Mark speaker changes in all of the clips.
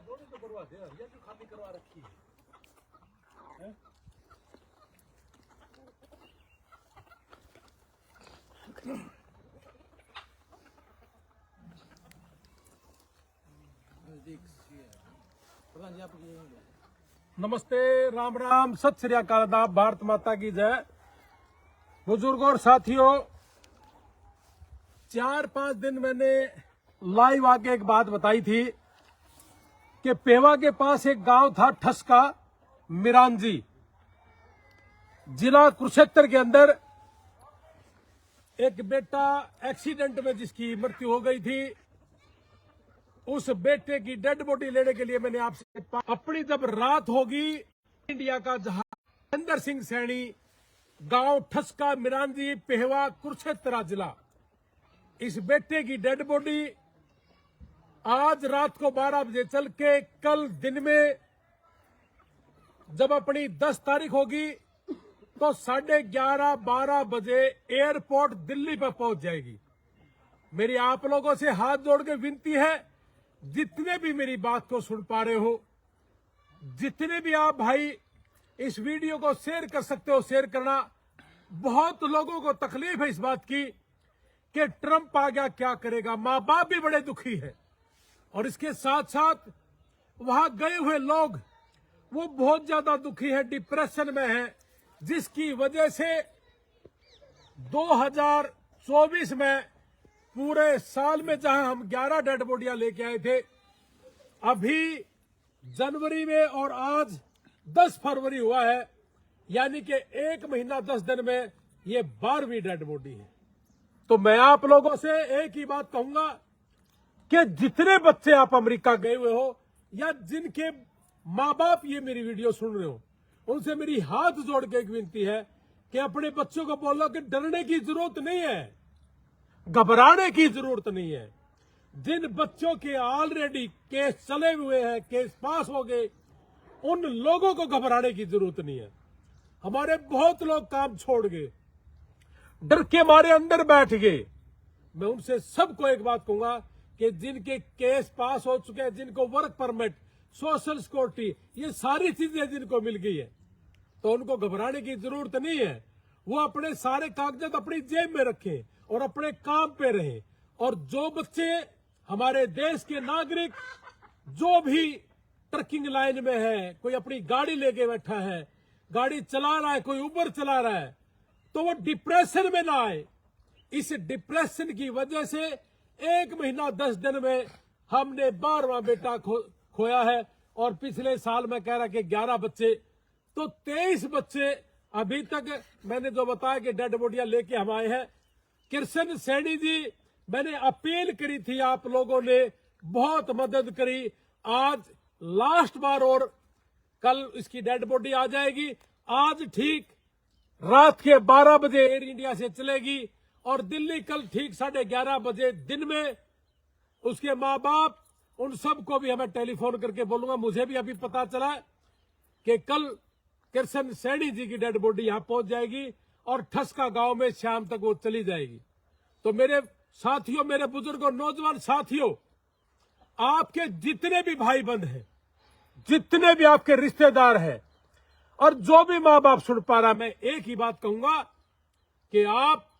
Speaker 1: रोटी तो करवा दे, ये क्यों खाली करवा रखी है? नमस्ते, राम राम, सत श्री अकाल, आदाब, भारत माता की जय। बुजुर्गों और साथियों, 4-5 दिन मैंने लाइव आके एक बात बताई थी कि पेवा के पास एक गांव था ठसका मिरांजी, जिला कुरुक्षेत्र के अंदर। एक बेटा एक्सीडेंट में जिसकी मृत्यु हो गई थी, उस बेटे की डेड बॉडी लेने के लिए मैंने आपसे अपनी जब रात होगी, इंडिया का जहाज महेंद्र सिंह सैनी, गांव ठसका मिरांजी, पेहवा, कुरुक्षेत्र जिला, इस बेटे की डेड बॉडी आज रात को 12 बजे चल के कल दिन में जब अपनी 10 तारीख होगी तो 11:30-12 बजे एयरपोर्ट दिल्ली पर पहुंच जाएगी। मेरी आप लोगों से हाथ जोड़ के विनती है, जितने भी मेरी बात को सुन पा रहे हो, जितने भी आप भाई इस वीडियो को शेयर कर सकते हो, शेयर करना। बहुत लोगों को तकलीफ है इस बात की कि ट्रंप आ गया क्या करेगा। माँ बाप भी बड़े दुखी है और इसके साथ साथ वहां गए हुए लोग वो बहुत ज्यादा दुखी है, डिप्रेशन में है, जिसकी वजह से 2024 में पूरे साल में जहां हम 11 डेड बॉडियां लेके आए थे, अभी जनवरी में और आज 10 फरवरी हुआ है, यानी कि 1 महीना 10 दिन में ये 12वीं डेड बॉडी है। तो मैं आप लोगों से एक ही बात कहूंगा कि जितने बच्चे आप अमेरिका गए हुए हो या जिनके माँ बाप ये मेरी वीडियो सुन रहे हो, उनसे मेरी हाथ जोड़ के एक विनती है कि अपने बच्चों को बोलो कि डरने की जरूरत नहीं है, घबराने की जरूरत नहीं है। जिन बच्चों के ऑलरेडी केस चले हुए हैं, केस पास हो गए, उन लोगों को घबराने की जरूरत नहीं है। हमारे बहुत लोग काम छोड़ गए, डर के मारे अंदर बैठ गए। मैं उनसे सबको एक बात कहूंगा कि जिनके केस पास हो चुके हैं, जिनको वर्क परमिट, सोशल सिक्योरिटी, ये सारी चीजें जिनको मिल गई है, तो उनको घबराने की जरूरत नहीं है। वो अपने सारे कागजात अपनी जेब में रखें और अपने काम पे रहें। और जो बच्चे हमारे देश के नागरिक जो भी ट्रकिंग लाइन में है, कोई अपनी गाड़ी लेके बैठा है, गाड़ी चला रहा है, कोई उबर चला रहा है, तो वो डिप्रेशन में ना आए। इस डिप्रेशन की वजह से 1 महीना 10 दिन में हमने 12वां बेटा खोया है। और पिछले साल मैं कह रहा कि 11 बच्चे, तो 23 बच्चे अभी तक मैंने जो बताया कि डेड बॉडियां लेके हम आए हैं। कृष्ण सैनी जी, मैंने अपील करी थी, आप लोगों ने बहुत मदद करी। आज लास्ट बार और कल इसकी डेड बॉडी आ जाएगी। आज ठीक रात के 12 बजे एयर इंडिया से चलेगी और दिल्ली कल ठीक 11:30 बजे दिन में। उसके माँ बाप, उन सबको भी हमें टेलीफोन करके बोलूंगा। मुझे भी अभी पता चला कि कल कृष्ण सैनी जी की डेड बॉडी यहां पहुंच जाएगी और ठसका गांव में शाम तक वो चली जाएगी। तो मेरे साथियों, मेरे बुजुर्गों, नौजवान साथियों, आपके जितने भी भाई बंद हैं, जितने भी आपके रिश्तेदार हैं और जो भी माँ बाप सुन पा रहा, मैं एक ही बात कहूंगा कि आप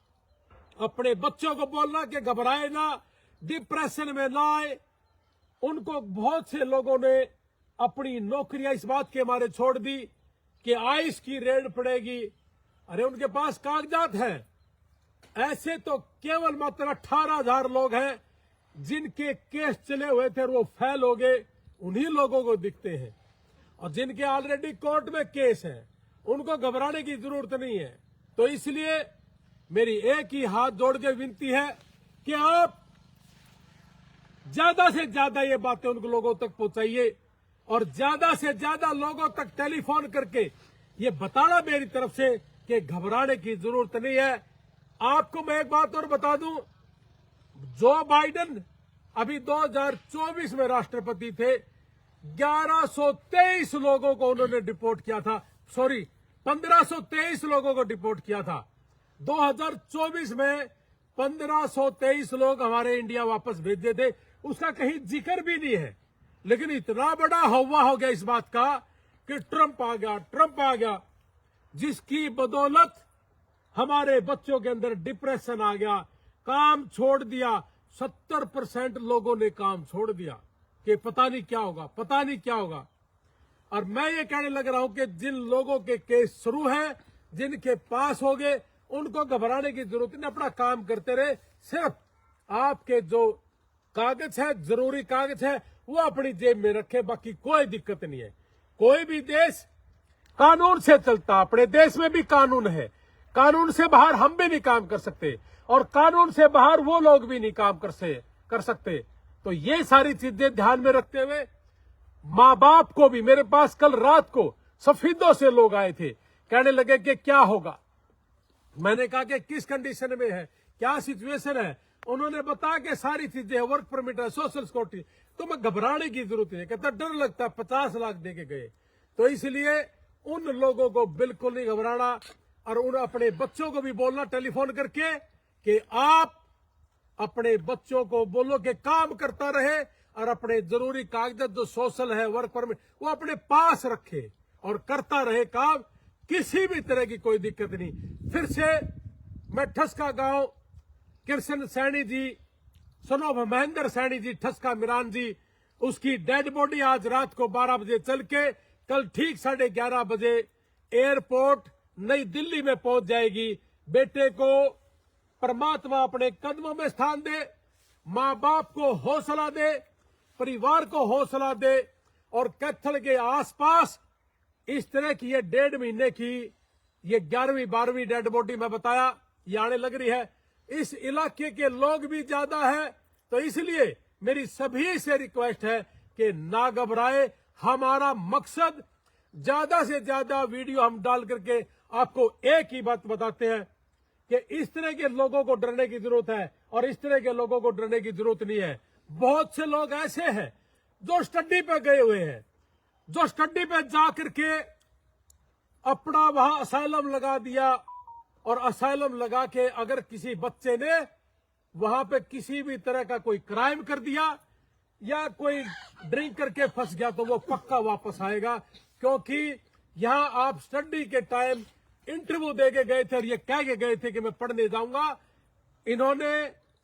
Speaker 1: अपने बच्चों को बोलना कि घबराए ना, डिप्रेशन में ना आए। उनको बहुत से लोगों ने अपनी नौकरियां इस बात के मारे छोड़ दी कि आइस की रेड पड़ेगी। अरे उनके पास कागजात हैं। ऐसे तो केवल मात्र 18,000 लोग हैं जिनके केस चले हुए थे और वो फेल हो गए, उन्हीं लोगों को दिखते हैं। और जिनके ऑलरेडी कोर्ट में केस है, उनको घबराने की जरूरत नहीं है। तो इसलिए मेरी एक ही हाथ जोड़ के विनती है कि आप ज्यादा से ज्यादा ये बातें उन लोगों तक पहुंचाइए और ज्यादा से ज्यादा लोगों तक टेलीफोन करके ये बताना मेरी तरफ से कि घबराने की जरूरत नहीं है। आपको मैं एक बात और बता दूं, जो बाइडेन अभी 2024 में राष्ट्रपति थे, 1123 लोगों को उन्होंने डिपोर्ट किया था, 1523 लोगों को डिपोर्ट किया था। 2024 में 1523 लोग हमारे इंडिया वापस भेजे थे, उसका कहीं जिक्र भी नहीं है। लेकिन इतना बड़ा हवा हो गया इस बात का कि ट्रंप आ गया, जिसकी बदौलत हमारे बच्चों के अंदर डिप्रेशन आ गया, काम छोड़ दिया। 70% लोगों ने काम छोड़ दिया कि पता नहीं क्या होगा। और मैं ये कहने लग रहा हूं कि जिन लोगों के केस शुरू हैं, जिनके पास हो गए, उनको घबराने की जरूरत नहीं, अपना काम करते रहे। सिर्फ आपके जो कागज है, जरूरी कागज है, वो अपनी जेब में रखे, बाकी कोई दिक्कत नहीं है। कोई भी देश कानून से चलता, अपने देश में भी कानून है, कानून से बाहर हम भी नहीं काम कर सकते और कानून से बाहर वो लोग भी नहीं काम कर सकते। तो ये सारी चीजें ध्यान में रखते हुए माँ बाप को भी, मेरे पास कल रात को सफीदों से लोग आए थे, कहने लगे कि क्या होगा। मैंने कहा कि किस कंडीशन में है, क्या सिचुएशन है। उन्होंने बताया कि सारी चीजें, वर्क परमिट है, सोशल सिक्योरिटी। तो मैं घबराने की जरूरत नहीं, कहता डर लगता, 50 लाख दे के गए। तो इसलिए उन लोगों को बिल्कुल नहीं घबराना और उन अपने बच्चों को भी बोलना टेलीफोन करके कि आप अपने बच्चों को बोलो कि काम करता रहे और अपने जरूरी कागजात जो सोशल है, वर्क परमिट, वो अपने पास रखे और करता रहे काम। किसी भी तरह की कोई दिक्कत नहीं। फिर से मैं ठस्का गांव, कृष्ण सैनी जी, सनोफ महेंद्र सैनी जी, ठस्का मिरान जी, उसकी डेड बॉडी आज रात को 12 बजे चल के कल ठीक 11:30 बजे एयरपोर्ट नई दिल्ली में पहुंच जाएगी। बेटे को परमात्मा अपने कदमों में स्थान दे, माँ बाप को हौसला दे, परिवार को हौसला दे। और कैथल के आसपास इस तरह की ये 1.5 महीने की ये 11वीं 12वीं डेड बॉडी मैं बताया ये आने लग रही है। इस इलाके के लोग भी ज्यादा है, तो इसलिए मेरी सभी से रिक्वेस्ट है कि ना घबराए। हमारा मकसद ज्यादा से ज्यादा वीडियो हम डाल करके आपको एक ही बात बताते हैं कि इस तरह के लोगों को डरने की जरूरत है और इस तरह के लोगों को डरने की जरूरत नहीं है। बहुत से लोग ऐसे हैं जो स्टडी पे गए हुए हैं, जो स्टडी पे जा करके अपना वहां असाइलम लगा दिया और असाइलम लगा के अगर किसी बच्चे ने वहां पे किसी भी तरह का कोई क्राइम कर दिया या कोई ड्रिंक करके फंस गया तो वो पक्का वापस आएगा। क्योंकि यहां आप स्टडी के टाइम इंटरव्यू दे के गए थे और ये कह के गए थे कि मैं पढ़ने जाऊंगा। इन्होंने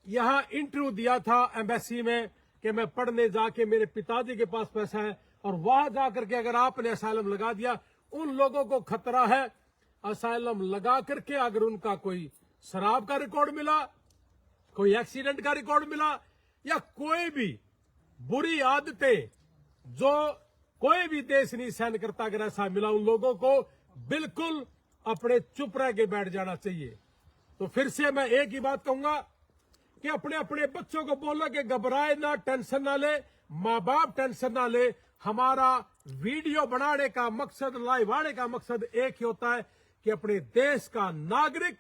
Speaker 1: यहां इंटरव्यू दिया था एम्बेसी में कि मैं पढ़ने जाके, मेरे पिताजी के पास पैसा है, और वहां जाकर के अगर आपने असाइलम लगा दिया, उन लोगों को खतरा है। असाइलम लगा करके अगर उनका कोई शराब का रिकॉर्ड मिला, कोई एक्सीडेंट का रिकॉर्ड मिला या कोई भी बुरी आदतें जो कोई भी देश नहीं सहन करता, अगर ऐसा मिला, उन लोगों को बिल्कुल अपने चुप रह के बैठ जाना चाहिए। तो फिर से मैं एक ही बात कहूंगा कि अपने अपने बच्चों को बोलो कि घबराए ना, टेंशन ना ले, माँ बाप टेंशन ना ले। हमारा वीडियो बनाने का मकसद, लाइव आने का मकसद एक ही होता है कि अपने देश का नागरिक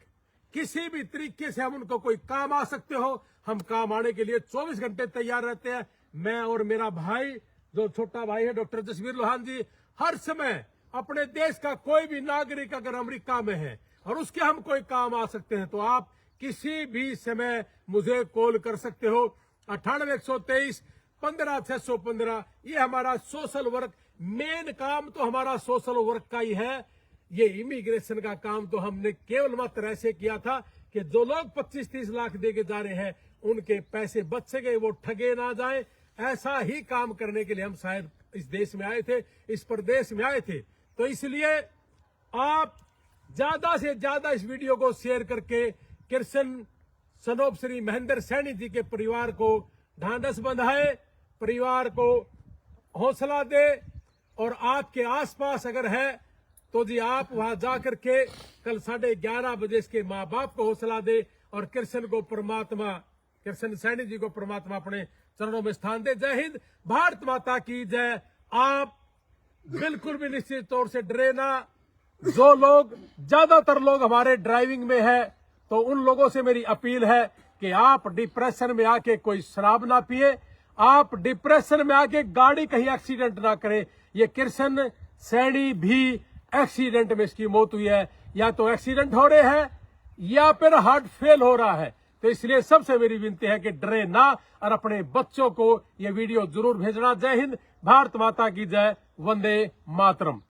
Speaker 1: किसी भी तरीके से हम उनको कोई काम आ सकते हो, हम काम आने के लिए 24 घंटे तैयार रहते हैं। मैं और मेरा भाई, जो छोटा भाई है डॉक्टर जसवीर लोहान जी, हर समय अपने देश का कोई भी नागरिक अगर अमेरिका में है और उसके हम कोई काम आ सकते हैं, तो आप किसी भी समय मुझे कॉल कर सकते हो। 98 123 15 615। ये हमारा सोशल वर्क, मेन काम तो हमारा सोशल वर्क का ही है। ये इमिग्रेशन का काम तो हमने केवल मात्र ऐसे किया था कि जो लोग 25-30 लाख दे के जा रहे हैं उनके पैसे बच गए, वो ठगे ना जाए। ऐसा ही काम करने के लिए हम शायद इस देश में आए थे, इस प्रदेश में आए थे। तो इसलिए आप ज्यादा से ज्यादा इस वीडियो को शेयर करके कृष्ण सनोफ श्री महेंद्र सैनी जी के परिवार को ढांढस बंधाए, परिवार को हौसला दे। और आपके आसपास अगर है तो जी आप वहां जाकर के कल 11:30 बजे इसके माँ बाप को हौसला दे और कृष्ण को परमात्मा, कृष्ण सैनी जी को परमात्मा अपने चरणों में स्थान दे। जय हिंद, भारत माता की जय। आप बिल्कुल भी निश्चित तौर से डरे ना। जो लोग, ज्यादातर लोग हमारे ड्राइविंग में है, तो उन लोगों से मेरी अपील है कि आप डिप्रेशन में आके कोई शराब ना पिए, आप डिप्रेशन में आके गाड़ी कहीं एक्सीडेंट ना करें। ये कृष्ण सैनी भी एक्सीडेंट में इसकी मौत हुई है, या तो एक्सीडेंट हो रहे हैं या फिर हार्ट फेल हो रहा है। तो इसलिए सबसे मेरी विनती है कि डरे ना और अपने बच्चों को ये वीडियो जरूर भेजना। जय हिंद, भारत माता की जय, वंदे मातरम।